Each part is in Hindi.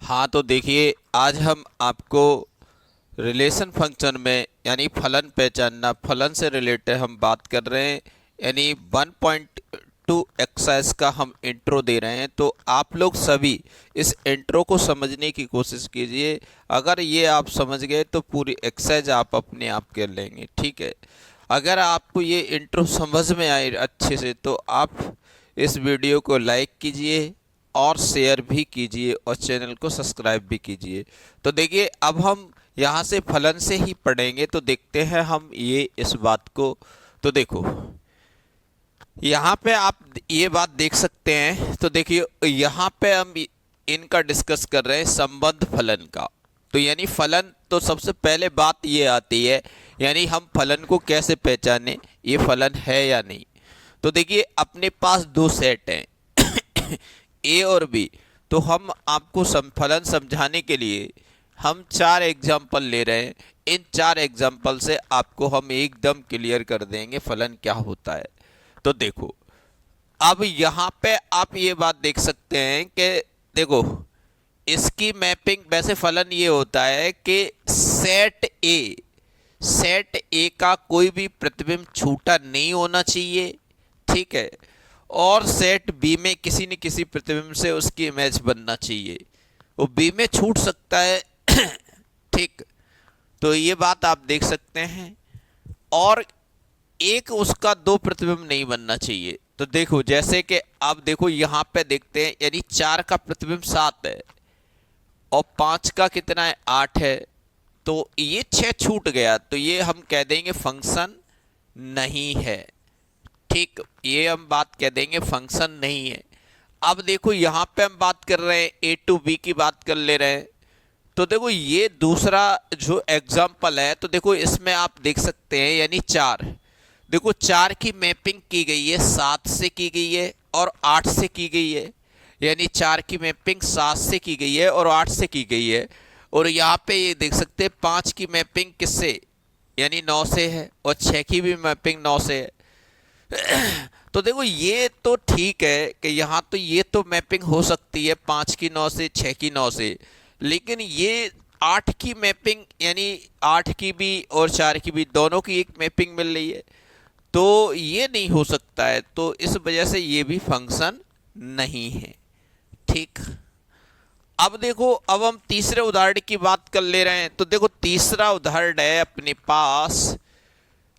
हाँ, तो देखिए आज हम आपको रिलेशन फंक्शन में यानी फलन पहचानना, फलन से रिलेटेड हम बात कर रहे हैं। यानी 1.2 एक्सरसाइज का हम इंट्रो दे रहे हैं, तो आप लोग सभी इस इंट्रो को समझने की कोशिश कीजिए। अगर ये आप समझ गए तो पूरी एक्सरसाइज आप अपने आप कर लेंगे, ठीक है। अगर आपको ये इंट्रो समझ में आए अच्छे से तो आप इस वीडियो को लाइक कीजिए और शेयर भी कीजिए और चैनल को सब्सक्राइब भी कीजिए। तो देखिए अब हम यहाँ से फलन से ही पढ़ेंगे, तो देखते हैं हम ये इस बात को। तो देखो यहाँ पे आप ये बात देख सकते हैं। तो देखिए यहाँ पे हम इनका डिस्कस कर रहे हैं संबंध फलन का। तो यानी फलन, तो सबसे पहले बात ये आती है यानी हम फलन को कैसे पहचाने, ये फलन है या नहीं। तो देखिए अपने पास दो सेट हैं ए और बी। तो हम आपको फलन समझाने के लिए हम चार एग्जाम्पल ले रहे हैं। इन चार एग्जाम्पल से आपको हम एकदम क्लियर कर देंगे फलन क्या होता है। तो देखो अब यहाँ पे आप ये बात देख सकते हैं कि देखो इसकी मैपिंग, वैसे फलन ये होता है कि सेट ए का कोई भी प्रतिबिंब छूटा नहीं होना चाहिए, ठीक है। और सेट बी में किसी न किसी प्रतिबिंब से उसकी इमेज बनना चाहिए। वो बी में छूट सकता है ठीक। तो ये बात आप देख सकते हैं। और एक उसका दो प्रतिबिंब नहीं बनना चाहिए। तो देखो जैसे कि आप देखो यहाँ पे देखते हैं, यानी 4 का प्रतिबिंब 7 है और 5 का कितना है, 8 है। तो ये 6 छूट गया, तो ये हम कह देंगे फंक्शन नहीं है, ठीक। ये हम बात कह देंगे फंक्शन नहीं है। अब देखो यहाँ पे हम बात कर रहे हैं ए टू बी की बात कर ले रहे हैं। तो देखो ये दूसरा जो एग्जाम्पल है, तो देखो इसमें आप देख सकते हैं यानी 4, देखो 4 की मैपिंग की गई है 7 से की गई है और 8 से की गई है। यानी 4 की मैपिंग 7 से की गई है और 8 से की गई है। और यहाँ पे ये देख सकते हैं 5 की मैपिंग किससे, यानी 9 से है, और 6 की भी मैपिंग 9 से है। तो देखो ये तो ठीक है कि यहाँ तो ये तो मैपिंग हो सकती है 5 की 9 से, 6 की 9 से, लेकिन ये 8 की मैपिंग, यानी 8 की भी और 4 की भी दोनों की एक मैपिंग मिल रही है, तो ये नहीं हो सकता है। तो इस वजह से ये भी फंक्शन नहीं है, ठीक। अब देखो अब हम तीसरे उदाहरण की बात कर ले रहे हैं। तो देखो तीसरा उदाहरण है अपने पास।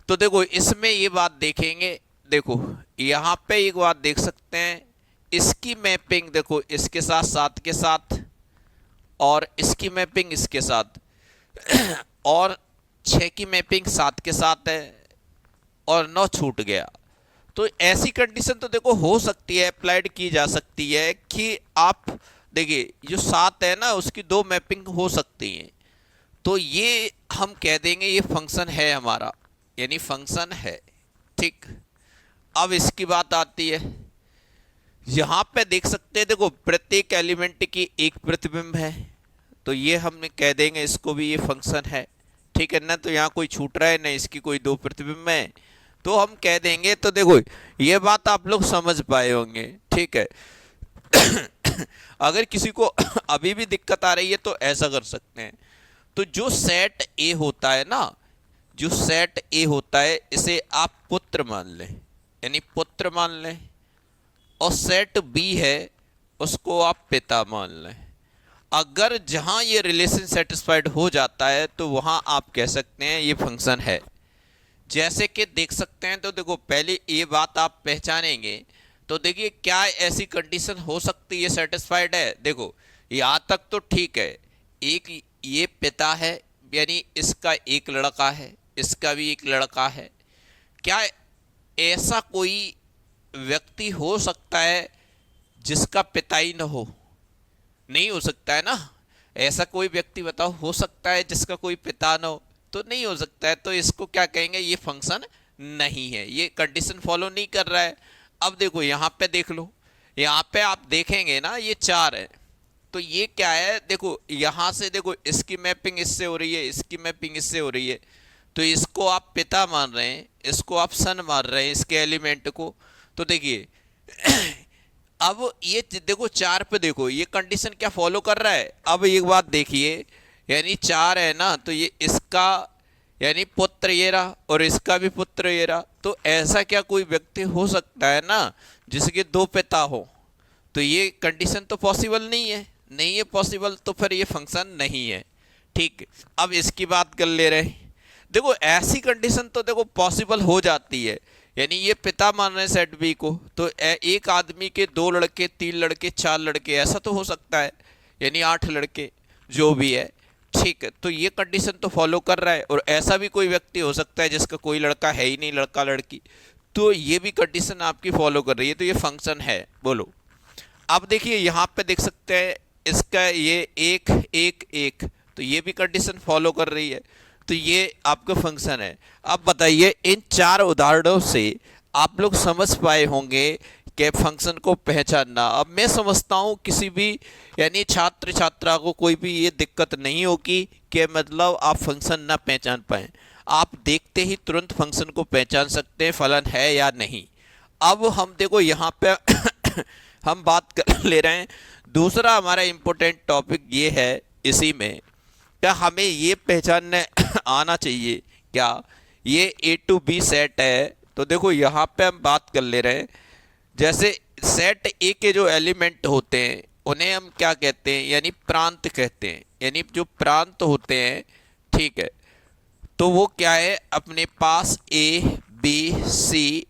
तो देखो इसमें ये बात देखेंगे, देखो यहाँ पे एक बात देख सकते हैं, इसकी मैपिंग देखो इसके साथ 7 के साथ और इसकी मैपिंग इसके साथ और 6 की मैपिंग 7 के साथ है और 9 छूट गया। तो ऐसी कंडीशन तो देखो हो सकती है, अप्लाइड की जा सकती है कि आप देखिए जो 7 है ना उसकी 2 मैपिंग हो सकती हैं। तो ये हम कह देंगे ये फंक्शन है हमारा, यानी फंक्शन है, ठीक। अब इसकी बात आती है, यहाँ पे देख सकते हैं देखो प्रत्येक एलिमेंट की एक प्रतिबिंब है, तो ये हम कह देंगे इसको भी ये फंक्शन है, ठीक है ना। तो यहाँ कोई छूट रहा है ना, इसकी कोई 2 प्रतिबिंब है, तो हम कह देंगे। तो देखो ये बात आप लोग समझ पाए होंगे, ठीक है। अगर किसी को अभी भी दिक्कत आ रही है तो ऐसा कर सकते हैं। तो जो सेट ए होता है ना, जो सेट ए होता है इसे आप पुत्र मान लें, यानी पुत्र मान लें। और सेट बी है उसको आप पिता मान लें। अगर जहां ये रिलेशन सेटिस्फाइड हो जाता है तो वहां आप कह सकते हैं ये फंक्शन है। जैसे कि देख सकते हैं, तो देखो पहले ये बात आप पहचानेंगे। तो देखिए क्या ऐसी कंडीशन हो सकती है सेटिस्फाइड है। देखो यहाँ तक तो ठीक है, एक ये पिता है यानी इसका एक लड़का है, इसका भी एक लड़का है। क्या ऐसा कोई व्यक्ति हो सकता है जिसका पिता ही न हो? नहीं हो सकता है ना। ऐसा कोई व्यक्ति बताओ हो सकता है जिसका कोई पिता न हो? तो नहीं हो सकता है। तो इसको क्या कहेंगे, ये फंक्शन नहीं है, ये कंडीशन फॉलो नहीं कर रहा है। अब देखो यहाँ पे देख लो, यहाँ पे आप देखेंगे ना ये 4 है, तो ये क्या है, देखो यहाँ से देखो इसकी मैपिंग इससे हो रही है, इसकी मैपिंग इससे हो रही है, तो इसको आप पिता मान रहे हैं, इसको आप सन मान रहे हैं, इसके एलिमेंट को। तो देखिए अब ये देखो 4 पे देखो ये कंडीशन क्या फॉलो कर रहा है। अब एक बात देखिए, यानी 4 है ना, तो ये इसका यानी पुत्र ये रहा और इसका भी पुत्र ये रहा, तो ऐसा क्या कोई व्यक्ति हो सकता है ना जिसके 2 पिता हो? तो ये कंडीशन तो पॉसिबल नहीं है, नहीं है पॉसिबल, तो फिर ये फंक्शन नहीं है। ठीक, अब इसकी बात कर ले रहे हैं। देखो ऐसी कंडीशन तो देखो पॉसिबल हो जाती है, यानी ये पिता मान रहे हैं सेट बी को, तो एक आदमी के 2 लड़के, 3 लड़के, 4 लड़के, ऐसा तो हो सकता है, यानी 8 लड़के जो भी है। ठीक है, तो ये कंडीशन तो फॉलो कर रहा है। और ऐसा भी कोई व्यक्ति हो सकता है जिसका कोई लड़का है ही नहीं, लड़का लड़की, तो ये भी कंडीशन आपकी फॉलो कर रही है, तो ये फंक्शन है। बोलो। अब देखिए यहाँ पे देख सकते हैं इसका ये 1 1 1, तो ये भी कंडीशन फॉलो कर रही है, तो ये आपका फंक्शन है। अब बताइए इन 4 उदाहरणों से आप लोग समझ पाए होंगे कि फंक्शन को पहचानना। अब मैं समझता हूँ किसी भी यानी छात्र छात्रा को कोई भी ये दिक्कत नहीं होगी कि मतलब आप फंक्शन ना पहचान पाए। आप देखते ही तुरंत फंक्शन को पहचान सकते हैं फलन है या नहीं। अब हम देखो यहाँ पे हम बात कर ले रहे हैं, दूसरा हमारा इम्पोर्टेंट टॉपिक ये है इसी में, क्या हमें ये पहचानने आना चाहिए क्या ये ए टू बी सेट है। तो देखो यहाँ पे हम बात कर ले रहे हैं, जैसे सेट ए के जो एलिमेंट होते हैं उन्हें हम क्या कहते हैं, यानी प्रांत कहते हैं, यानी जो प्रांत होते हैं। ठीक है, तो वो क्या है, अपने पास ए बी सी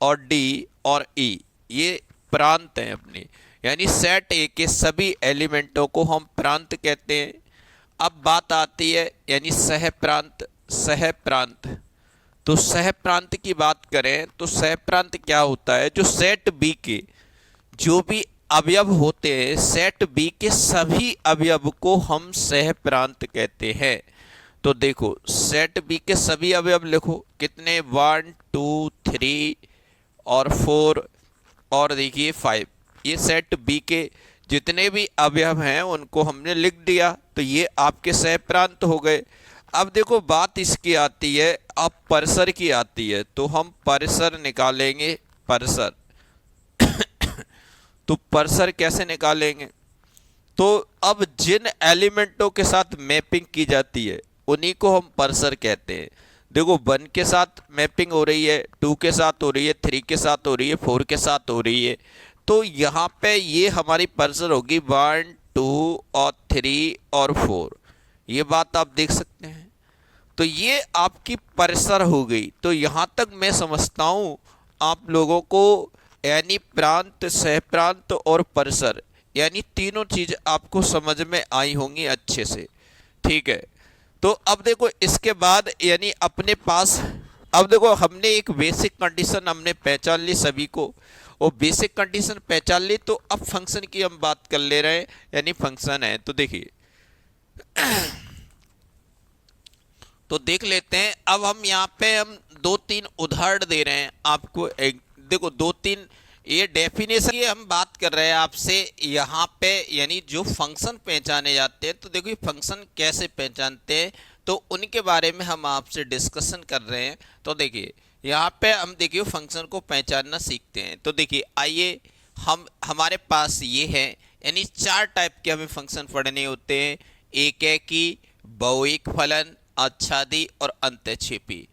और डी और ई, ये प्रांत हैं अपने, यानी सेट ए के सभी एलिमेंटों को हम प्रांत कहते हैं। अब बात आती है यानी सह प्रांत, सह प्रांत। तो सह प्रांत की बात करें तो सह प्रांत क्या होता है, जो सेट बी के जो भी अवयव होते हैं, सेट बी के सभी अवयव को हम सह प्रांत कहते हैं। तो देखो सेट बी के सभी अवयव लिखो, कितने 1 2 3 और 4 और देखिए 5, ये सेट बी के जितने भी अवयव हैं उनको हमने लिख दिया, तो ये आपके सह प्रांत हो गए। अब देखो बात इसकी आती है, अब परिसर की आती है, तो हम परिसर निकालेंगे, परिसर तो परिसर कैसे निकालेंगे, तो अब जिन एलिमेंटों के साथ मैपिंग की जाती है उन्हीं को हम परिसर कहते हैं। देखो 1 के साथ मैपिंग हो रही है, 2 के साथ हो रही है, 3 के साथ हो रही है, 4 के साथ हो रही है, तो यहाँ पे ये हमारी परिसर होगी 1 2 और 3 और 4। ये बात आप देख सकते हैं, तो ये आपकी परिसर हो गई। तो यहाँ तक मैं समझता हूँ आप लोगों को यानी प्रांत, सह प्रांत और परिसर यानी तीनों चीज आपको समझ में आई होंगी अच्छे से। ठीक है, तो अब देखो इसके बाद यानी अपने पास, अब देखो हमने एक बेसिक कंडीशन हमने पहचान ली सभी को, और बेसिक कंडीशन पहचान ली, तो अब फंक्शन की हम बात कर ले रहे हैं, यानी फंक्शन है। तो देखिए तो देख लेते हैं। अब हम यहाँ पे हम 2-3 उदाहरण दे रहे हैं आपको। एक देखो 2-3 ये डेफिनेशन की हम बात कर रहे हैं आपसे यहाँ पे, यानी जो फंक्शन पहचाने जाते हैं। तो देखो ये फंक्शन कैसे पहचानते हैं, तो उनके बारे में हम आपसे डिस्कशन कर रहे हैं। तो देखिए यहाँ पे हम देखिए फंक्शन को पहचानना सीखते हैं। तो देखिए आइए हम हमारे पास ये है, यानी 4 टाइप के हमें फंक्शन पढ़ने होते हैं, एकेकी, बहुइक फलन, आच्छादी और अंतःक्षेपी।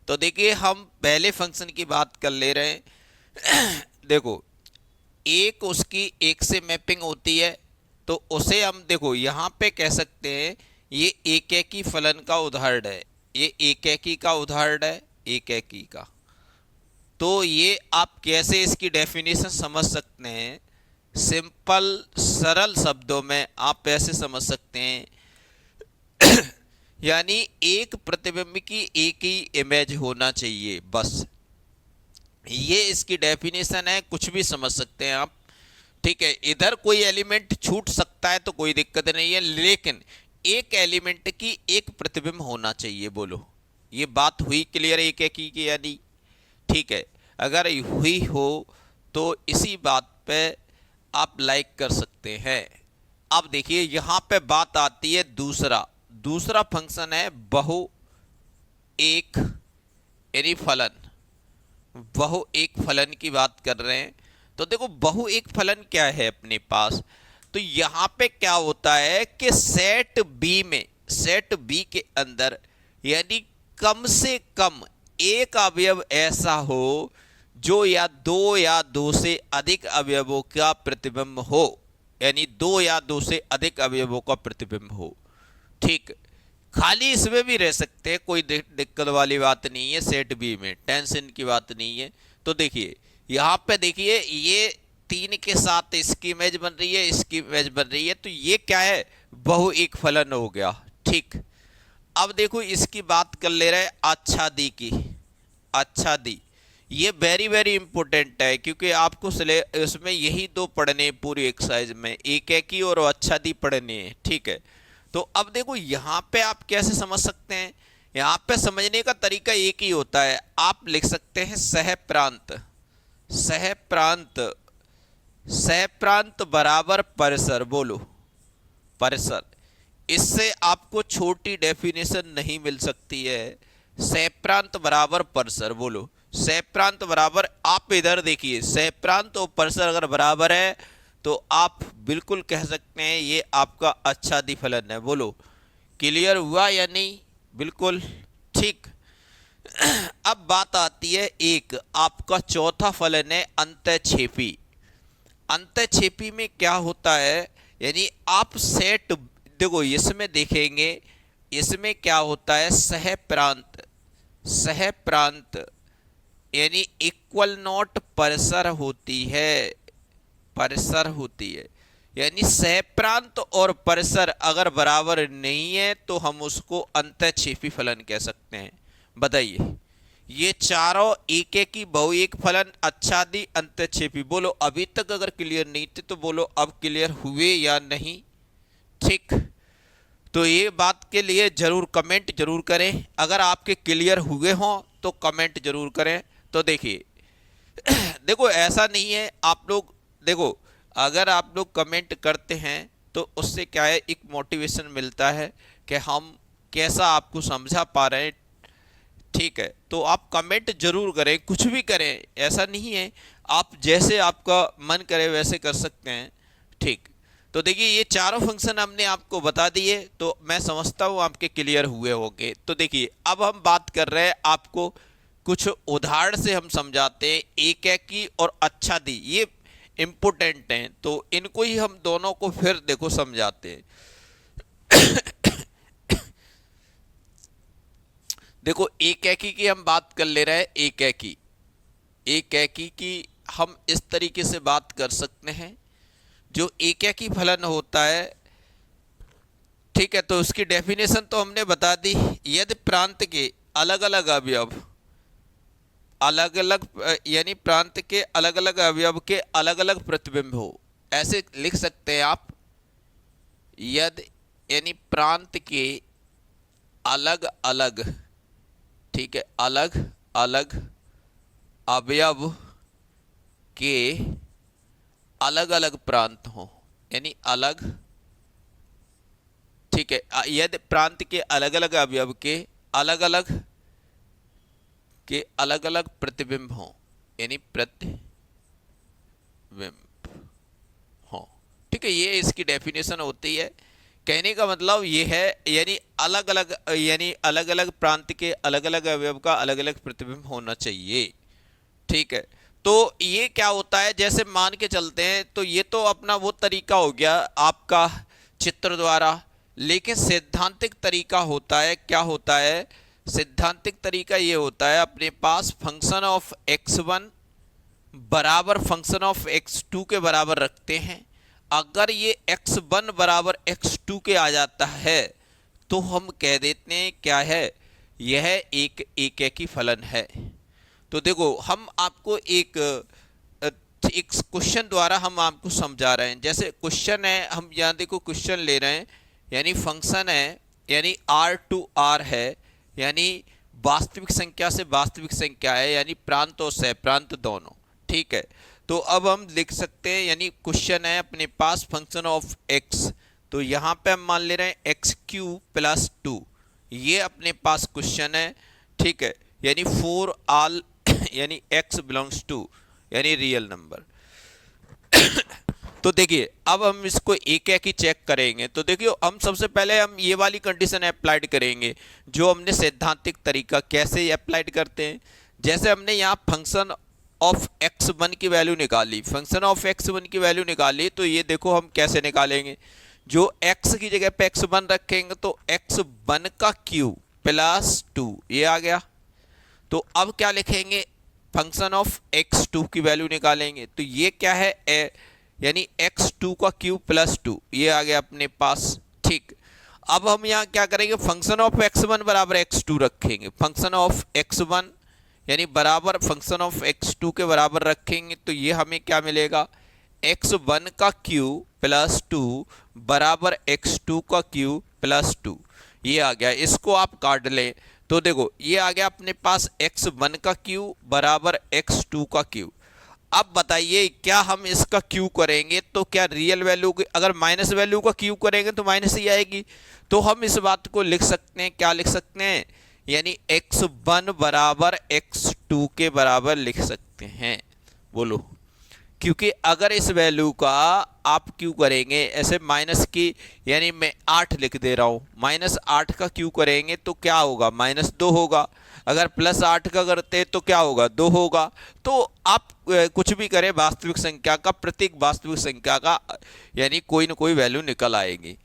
तो देखिए हम पहले फंक्शन की बात कर ले रहे हैं। देखो एक उसकी 1 से मैपिंग होती है, तो उसे हम देखो यहाँ पे कह सकते हैं ये एकेकी फलन का उदाहरण है, ये एकेकी का उदाहरण है, एकेकी का। तो ये आप कैसे इसकी डेफिनेशन समझ सकते हैं, सिंपल सरल शब्दों में आप ऐसे समझ सकते हैं यानी एक प्रतिबिंब की एक ही इमेज होना चाहिए, बस ये इसकी डेफिनेशन है। कुछ भी समझ सकते हैं आप। ठीक है, इधर कोई एलिमेंट छूट सकता है तो कोई दिक्कत नहीं है, लेकिन एक एलिमेंट की एक प्रतिबिंब होना चाहिए। बोलो ये बात हुई क्लियर एक एक की या नहीं? ठीक है, अगर हुई हो तो इसी बात पे आप लाइक कर सकते हैं। अब देखिए यहां पे बात आती है दूसरा फंक्शन है बहु एक यानी फलन, बहु एक फलन की बात कर रहे हैं। तो देखो बहु एक फलन क्या है अपने पास, तो यहां पे क्या होता है कि सेट बी के अंदर यानी कम से कम एक अवयव ऐसा हो जो या दो से अधिक अवयवों का प्रतिबिंब हो, यानी दो या दो से अधिक अवयवों का प्रतिबिंब हो। ठीक, खाली इसमें भी रह सकते हैं, कोई दिक्कत वाली बात नहीं है, सेट बी में टेंशन की बात नहीं है। तो देखिए यहाँ पे देखिए ये 3 के साथ इसकी इमेज बन रही है, इसकी इमेज बन रही है, तो ये क्या है, बहु एक फलन हो गया। ठीक, अब देखो इसकी बात कर ले रहे आच्छादी की। आच्छादी ये वेरी वेरी इंपॉर्टेंट है, क्योंकि आपको उसमें यही दो पढ़ने पूरी एक्सरसाइज में, एक एकी और आच्छादी पढ़ने हैं। ठीक है, तो अब देखो यहाँ पे आप कैसे समझ सकते हैं, यहाँ पे समझने का तरीका एक ही होता है, आप लिख सकते हैं सह प्रांत। सह प्रांत, सह प्रांत बराबर परिसर, बोलो परिसर। इससे आपको छोटी डेफिनेशन नहीं मिल सकती है। सह प्रांत बराबर परिसर, बोलो सह प्रांत बराबर, आप इधर देखिए सह प्रांत और परिसर अगर बराबर है तो आप बिल्कुल कह सकते हैं ये आपका आच्छादी फलन है। बोलो क्लियर हुआ या नहीं, बिल्कुल ठीक। अब बात आती है एक आपका चौथा फलन है अंतःक्षेपी। अंतःक्षेपी में क्या होता है, यानी आप सेट, देखो इसमें देखेंगे, इसमें क्या होता है सह प्रांत, सह प्रांत यानी इक्वल नॉट परिसर होती है, परिसर होती है, यानी सह प्रांत और परिसर अगर बराबर नहीं है तो हम उसको अंतःक्षेपी फलन कह सकते हैं। बताइए ये चारों एक एक की बहु एक फलन आच्छादी अंतःक्षेपी, बोलो अभी तक अगर क्लियर नहीं थे तो बोलो अब क्लियर हुए या नहीं। ठीक, तो ये बात के लिए जरूर कमेंट जरूर करें, अगर आपके क्लियर हुए हों तो कमेंट जरूर करें। तो देखिए देखो ऐसा नहीं है, आप लोग देखो अगर आप लोग कमेंट करते हैं तो उससे क्या है, एक मोटिवेशन मिलता है कि हम कैसा आपको समझा पा रहे हैं। ठीक है, तो आप कमेंट जरूर करें, कुछ भी करें, ऐसा नहीं है, आप जैसे आपका मन करे वैसे कर सकते हैं। ठीक, तो देखिए ये चारों फंक्शन हमने आपको बता दिए, तो मैं समझता हूँ आपके क्लियर हुए होंगे। तो देखिए अब हम बात कर रहे हैं, आपको कुछ उदाहरण से हम समझाते हैं, एक एकी और आच्छादी ये इम्पोर्टेंट हैं, तो इनको ही हम दोनों को फिर देखो समझाते हैं। देखो एक एकी की हम बात कर ले रहे हैं, एक एकी की हम इस तरीके से बात कर सकते हैं, जो एक एकी फलन होता है। ठीक है, तो उसकी डेफिनेशन तो हमने बता दी, यदि प्रांत के अलग अलग अवयव, अलग अलग यानी प्रांत के अलग अलग अवयव के अलग अलग प्रतिबिंब हो, ऐसे लिख सकते हैं आप, यदि यानी प्रांत के अलग अलग, ठीक है, अलग अलग अवयव के अलग अलग प्रांत हो, यानी अलग, ठीक है, यदि प्रांत के अलग अलग अवयव के अलग अलग प्रतिबिंब हो, यानी प्रतिबिंब हो। ठीक है, ये इसकी डेफिनेशन होती है। कहने का मतलब ये है, यानी अलग अलग प्रांत के अलग अलग अवयव का अलग अलग प्रतिबिंब होना चाहिए। ठीक है, तो ये क्या होता है, जैसे मान के चलते हैं, तो ये तो अपना वो तरीका हो गया आपका चित्र द्वारा, लेकिन सैद्धांतिक तरीका होता है, क्या होता है, सैद्धांतिक तरीका ये होता है, अपने पास फंक्शन ऑफ x1 बराबर फंक्शन ऑफ x2 के बराबर रखते हैं। अगर ये x1 बराबर x2 के आ जाता है तो हम कह देते हैं क्या है, यह एक एकी फलन है। तो देखो हम आपको एक क्वेश्चन द्वारा हम आपको समझा रहे हैं। जैसे क्वेश्चन है, हम यहाँ देखो क्वेश्चन ले रहे हैं, यानी फंक्शन है, यानी r टू r है, यानी वास्तविक संख्या से वास्तविक संख्या है, यानी प्रांत और सहप्रांत दोनों। ठीक है, तो अब हम लिख सकते हैं, यानी क्वेश्चन है अपने पास फंक्शन ऑफ x, तो यहाँ पे हम मान ले रहे हैं x³ + 2, ये अपने पास क्वेश्चन है। ठीक है, यानी फॉर ऑल यानी x बिलोंग्स टू यानी रियल नंबर। तो देखिए अब हम इसको एक एक ही चेक करेंगे। तो देखिए हम सबसे पहले हम ये वाली कंडीशन अप्लाइड करेंगे जो हमने सैद्धांतिक तरीका कैसे अप्लाइड करते हैं। जैसे हमने यहाँ फंक्शन ऑफ एक्स वन की वैल्यू निकाली, फंक्शन ऑफ एक्स वन की वैल्यू निकाली, तो ये देखो हम कैसे निकालेंगे। जो एक्स की जगह पे एक्स वन रखेंगे तो एक्स वन का क्यू प्लस टू, ये आ गया। तो अब क्या लिखेंगे, फंक्शन ऑफ एक्स टू की वैल्यू निकालेंगे। तो ये क्या है, यानी एक्स टू का क्यूब प्लस टू, ये आ गया अपने पास। ठीक, अब हम यहाँ क्या करेंगे, फंक्शन ऑफ एक्स वन बराबर एक्स टू रखेंगे। फंक्शन ऑफ एक्स वन यानी बराबर फंक्शन ऑफ एक्स टू के बराबर रखेंगे। तो ये हमें क्या मिलेगा, एक्स वन का क्यूब प्लस टू बराबर एक्स टू का क्यूब प्लस टू, ये आ गया। इसको आप काट लें तो देखो ये आ गया अपने पास एक्स वन का क्यू बराबर एक्स टू का क्यू। अब बताइए क्या हम इसका क्यू करेंगे तो क्या रियल वैल्यू की, अगर माइनस वैल्यू का क्यू करेंगे तो माइनस ही आएगी। तो हम इस बात को लिख सकते हैं, क्या लिख सकते हैं, यानी एक्स वन बराबर एक्स टू के बराबर लिख सकते हैं। बोलो, क्योंकि अगर इस वैल्यू का आप क्यू करेंगे ऐसे माइनस की, यानी मैं 8 लिख दे रहा हूँ, माइनस 8 का क्यू करेंगे तो क्या होगा, माइनस 2 होगा। अगर प्लस 8 का करते तो क्या होगा, 2 होगा। तो आप कुछ भी करें, वास्तविक संख्या का, प्रत्येक वास्तविक संख्या का यानी कोई ना कोई वैल्यू निकल आएगी।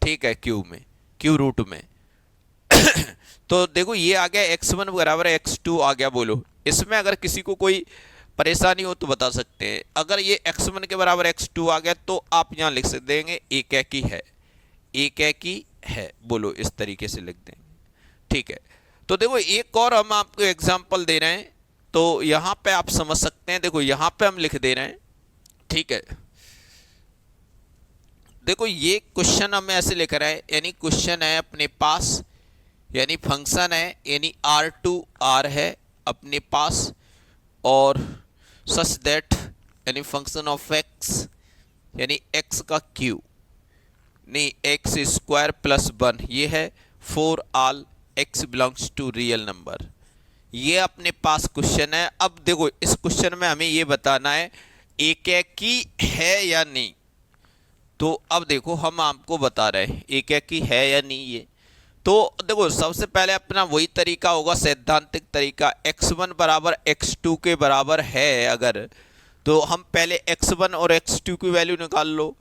ठीक है, क्यू में, क्यू रूट में। तो देखो ये आ गया एक्स वन बराबर एक्स टू आ गया। बोलो इसमें अगर किसी को कोई परेशानी हो तो बता सकते हैं। अगर ये एक्स वन के बराबर एक्स टू आ गया तो आप यहाँ लिख देंगे एक एक ही है, एक एक ही है। बोलो इस तरीके से लिख देंगे। ठीक है, तो देखो एक और हम आपको एग्जांपल दे रहे हैं तो यहाँ पे आप समझ सकते हैं। देखो यहाँ पे हम लिख दे रहे हैं, ठीक है। देखो ये क्वेश्चन हमें ऐसे लिख रहा है, यानी क्वेश्चन है अपने पास, यानी फंक्शन है, यानी आर टू आर है अपने पास, और सच दैट यानी फंक्शन ऑफ एक्स यानी एक्स का क्यू नहीं एक्स स्क्वायर प्लस वन, ये है for all x belongs to real number. ये अपने पास क्वेश्चन है। अब देखो इस क्वेश्चन में हमें ये बताना है एक एक की है या नहीं। तो अब देखो हम आपको बता रहे हैं एक एक की है या नहीं। ये तो देखो सबसे पहले अपना वही तरीका होगा, सैद्धांतिक तरीका, x1 बराबर x2 के बराबर है अगर, तो हम पहले x1 और x2 की वैल्यू निकाल लो।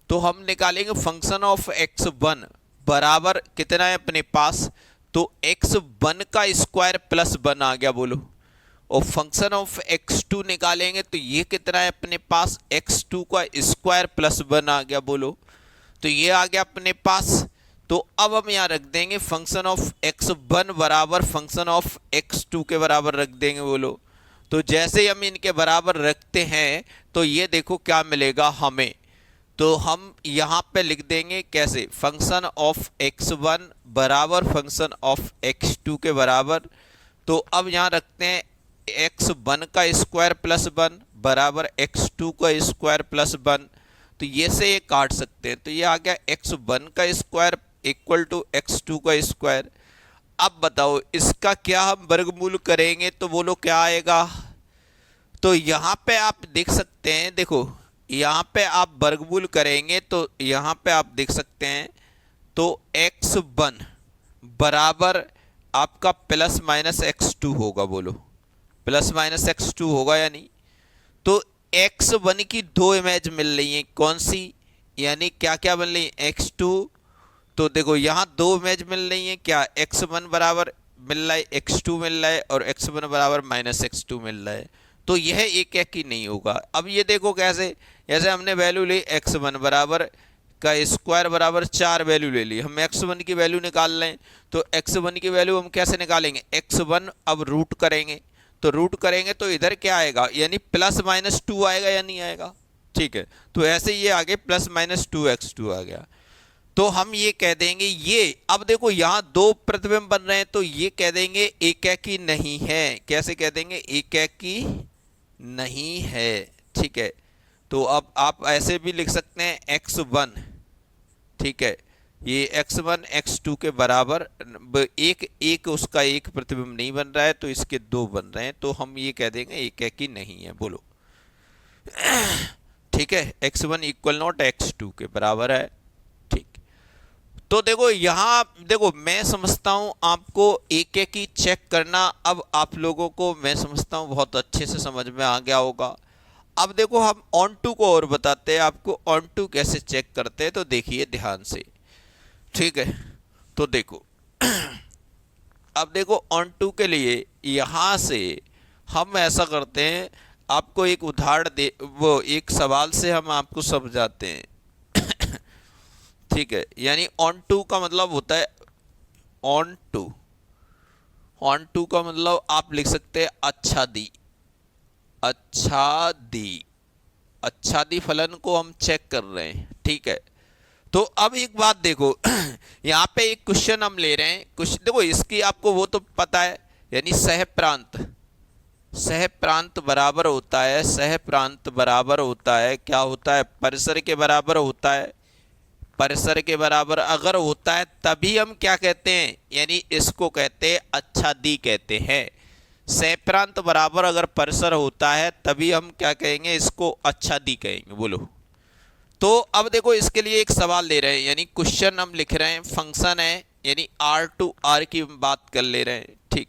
तो हम निकालेंगे फंक्शन ऑफ x1 बराबर कितना है अपने पास, तो x1 का स्क्वायर प्लस वन आ गया। बोलो, और फंक्शन ऑफ x2 निकालेंगे तो ये कितना है अपने पास, x2 का स्क्वायर प्लस वन आ गया। बोलो, तो ये आ गया अपने पास। तो अब हम यहाँ रख देंगे फंक्शन ऑफ x1 बराबर फंक्शन ऑफ x2 के बराबर रख देंगे। बोलो, तो जैसे ही हम इनके बराबर रखते हैं तो ये देखो क्या मिलेगा हमें। तो हम यहाँ पे लिख देंगे कैसे, फंक्शन ऑफ x1 बराबर फंक्शन ऑफ x2 के बराबर। तो अब यहाँ रखते हैं x1 का स्क्वायर प्लस वन बराबर x2 का स्क्वायर प्लस वन। तो ये से ये काट सकते हैं, तो ये आ गया x1 का स्क्वायर इक्वल टू x2 का स्क्वायर। अब बताओ इसका क्या हम वर्गमूल करेंगे तो बोलो क्या आएगा। तो यहाँ पे आप देख सकते हैं, देखो यहाँ पे आप वर्गमूल करेंगे तो यहाँ पे आप देख सकते हैं, तो x1 बराबर आपका प्लस माइनस x2 होगा। बोलो प्लस माइनस x2 होगा या नहीं। तो x1 की दो इमेज मिल रही हैं, कौन सी, यानी क्या क्या बन रही है, x2। तो देखो यहाँ दो इमेज मिल रही हैं, क्या x1 बराबर मिल रहा है, x2 मिल रहा है, और x1 बराबर माइनस x2 मिल रहा है। तो यह एक एक ही नहीं होगा। अब ये देखो कैसे, जैसे हमने वैल्यू ली x1 बराबर का स्क्वायर बराबर 4 वैल्यू ले ली, हम x1 की वैल्यू निकाल लें। तो x1 की वैल्यू हम कैसे निकालेंगे, x1 अब रूट करेंगे, तो रूट करेंगे तो इधर क्या आएगा, यानी प्लस माइनस 2 आएगा या नहीं आएगा। ठीक है, तो ऐसे ये आगे प्लस माइनस 2x2 आ गया। तो हम ये कह देंगे ये, अब देखो यहाँ दो प्रतिबिंब बन रहे हैं तो ये कह देंगे एक एक ही नहीं है। कैसे कह देंगे, एक एक ही नहीं है। ठीक है, तो अब आप ऐसे भी लिख सकते हैं x1, ठीक है, ये x1 x2 के बराबर, एक एक उसका एक प्रतिबिंब नहीं बन रहा है तो इसके दो बन रहे हैं, तो हम ये कह देंगे एक एक ही नहीं है। बोलो ठीक है, x1 इक्वल नॉट x2 के बराबर है। ठीक, तो देखो यहाँ देखो मैं समझता हूँ आपको एक एक ही चेक करना, अब आप लोगों को मैं समझता हूँ बहुत अच्छे से समझ में आ गया होगा। अब देखो हम ऑन टू को और बताते हैं आपको, ऑन टू कैसे चेक करते हैं, तो देखिए ध्यान से। ठीक है, तो देखो अब देखो ऑन टू के लिए यहाँ से हम ऐसा करते हैं, आपको एक उदाहरण दे, वो एक सवाल से हम आपको समझाते हैं। ठीक है, यानी ऑन टू का मतलब होता है ऑन टू, ऑन टू का मतलब आप लिख सकते हैं आच्छादी, आच्छादी, आच्छादी फलन को हम चेक कर रहे हैं। ठीक है, तो अब एक बात देखो, यहाँ पे एक क्वेश्चन हम ले रहे हैं, कुछ देखो इसकी आपको वो तो पता है, यानी सह प्रांत, सह प्रांत बराबर होता है, सह प्रांत बराबर होता है, क्या होता है, परिसर के बराबर होता है। परिसर के बराबर अगर होता है तभी हम क्या कहते हैं, यानी इसको कहते हैं आच्छादी कहते हैं। सह प्रांत बराबर अगर परिसर होता है तभी हम क्या कहेंगे, इसको आच्छादी कहेंगे। बोलो, तो अब देखो इसके लिए एक सवाल ले रहे हैं, यानी क्वेश्चन हम लिख रहे हैं, फंक्शन है, यानी आर टू आर की बात कर ले रहे हैं। ठीक,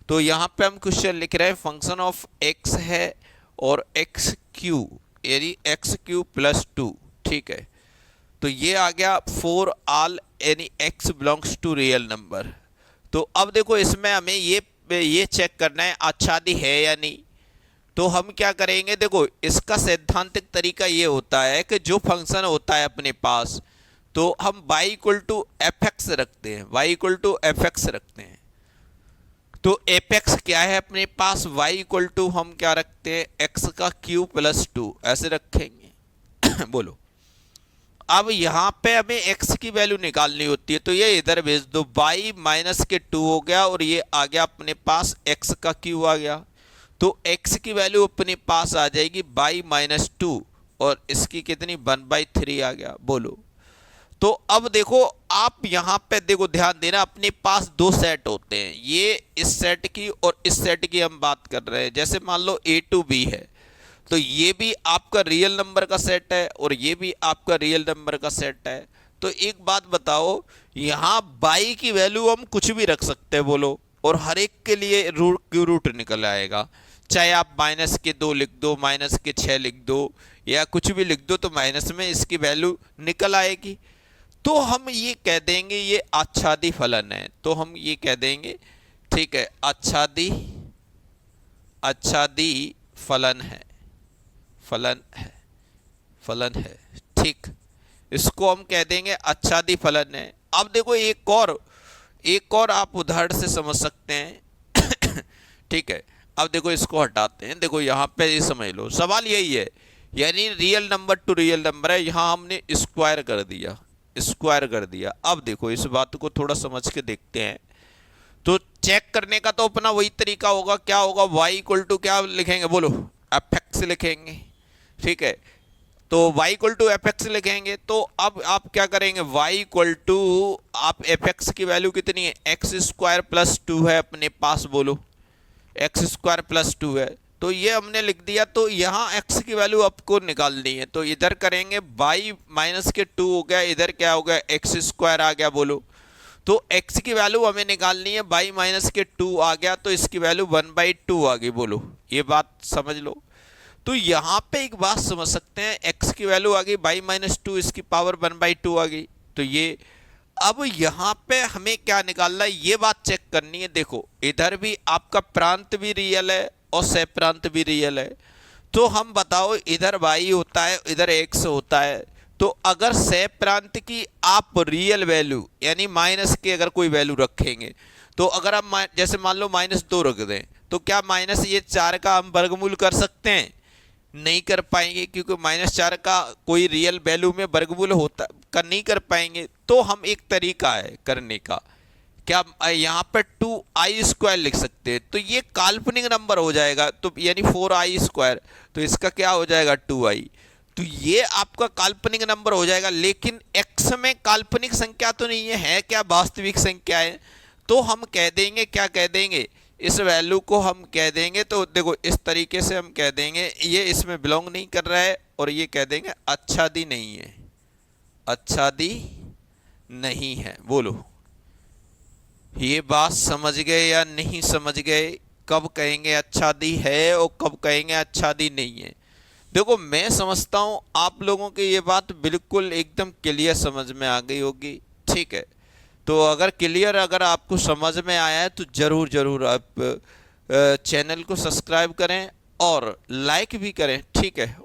तो यहाँ पे हम क्वेश्चन लिख रहे हैं, फंक्शन ऑफ एक्स है और एक्स क्यू, यानी एक्स क्यू प्लस 2। ठीक है, तो ये आ गया फॉर ऑल यानी x belongs to real number. तो अब देखो इसमें हमें ये चेक करना है आच्छादी है या नहीं। तो हम क्या करेंगे, देखो इसका सैद्धांतिक तरीका ये होता है कि जो फंक्शन होता है अपने पास, तो हम y equal to f x रखते हैं, y equal to f x रखते हैं। तो एफ एक्स क्या है अपने पास, y इक्वल टू हम क्या रखते हैं, x का क्यू प्लस 2 ऐसे रखेंगे। बोलो, अब यहाँ पे हमें x की वैल्यू निकालनी होती है, तो ये इधर भेज दो, y माइनस के 2 हो गया और ये आ गया अपने पास x का क्यू आ गया। तो x की वैल्यू अपने पास आ जाएगी y माइनस 2 और इसकी कितनी 1/3 आ गया। बोलो, तो अब देखो आप यहाँ पे देखो ध्यान देना, अपने पास दो सेट होते हैं, ये इस सेट की और इस सेट की हम बात कर रहे हैं। जैसे मान लो a टू b है, तो ये भी आपका रियल नंबर का सेट है और ये भी आपका रियल नंबर का सेट है। तो एक बात बताओ, यहाँ y की वैल्यू हम कुछ भी रख सकते हैं। बोलो, और हर एक के लिए रूट निकल आएगा, चाहे आप माइनस के 2 लिख दो, माइनस के 6 लिख दो, या कुछ भी लिख दो, तो माइनस में इसकी वैल्यू निकल आएगी। तो हम ये कह देंगे ये आच्छादी फलन है, तो हम ये कह देंगे ठीक है, आच्छादी, आच्छादी फलन है, फलन है, फलन है। ठीक, इसको हम कह देंगे आच्छादी फलन है। अब देखो एक और आप उदाहरण से समझ सकते हैं। ठीक है, अब देखो इसको हटाते हैं, देखो यहाँ पे ये समझ लो, सवाल यही है, यानी real number two real number है, यहाँ हमने स्क्वायर कर दिया, स्क्वायर कर दिया। अब देखो इस बात को थोड़ा समझ के देखते हैं। तो चेक करने का तो अपना वही तरीका होगा, क्या होगा, y इक्वल टू क्या लिखेंगे, बोलो, एफ एक्स लिखेंगे। ठीक है, तो y equal to f x लिखेंगे। तो अब आप क्या करेंगे, y इक्वल टू आप एफ एक्स की वैल्यू कितनी है, एक्स स्क्वायर प्लस 2 है अपने पास। बोलो, एक्स स्क्वायर प्लस 2 है, तो ये हमने लिख दिया। तो यहाँ x की वैल्यू आपको निकालनी है, तो इधर करेंगे y माइनस के 2 हो गया, इधर क्या हो गया, एक्स स्क्वायर आ गया। बोलो, तो x की वैल्यू हमें निकालनी है, y माइनस के 2 आ गया, तो इसकी वैल्यू 1/2 आ गई। बोलो, ये बात समझ लो। तो यहाँ पे एक बात समझ सकते हैं, x की वैल्यू आ गई y माइनस 2, इसकी पावर 1/2 आ गई। तो ये अब यहाँ पे हमें क्या निकालना है, ये बात चेक करनी है। देखो इधर भी आपका प्रांत भी रियल है और सह प्रांत भी रियल है। तो हम बताओ, इधर y होता है, इधर x होता है, तो अगर सह प्रांत की आप रियल वैल्यू यानी माइनस की अगर कोई वैल्यू रखेंगे, तो अगर हम जैसे मान लो -2 रख दें, तो क्या माइनस ये 4 का हम वर्गमूल कर सकते हैं, नहीं कर पाएंगे, क्योंकि -4 का कोई रियल वैल्यू में वर्गमूल होता कर नहीं कर पाएंगे। तो हम एक तरीका है करने का, क्या यहाँ पर 2i² लिख सकते हैं, तो ये काल्पनिक नंबर हो जाएगा, तो यानी 4i², तो इसका क्या हो जाएगा 2i, तो ये आपका काल्पनिक नंबर हो जाएगा। लेकिन x में काल्पनिक संख्या तो नहीं है क्या वास्तविक संख्या है। तो हम कह देंगे, क्या कह देंगे, इस वैल्यू को हम कह देंगे, तो देखो इस तरीके से हम कह देंगे ये इसमें बिलोंग नहीं कर रहा है और ये कह देंगे आच्छादी नहीं है, आच्छादी नहीं है। बोलो ये बात समझ गए या नहीं समझ गए? कब कहेंगे आच्छादी है और कब कहेंगे आच्छादी नहीं है? देखो मैं समझता हूं आप लोगों की ये बात बिल्कुल एकदम क्लियर समझ में आ गई होगी, ठीक है। तो अगर क्लियर अगर आपको समझ में आया है तो जरूर जरूर आप चैनल को सब्सक्राइब करें और लाइक भी करें, ठीक है।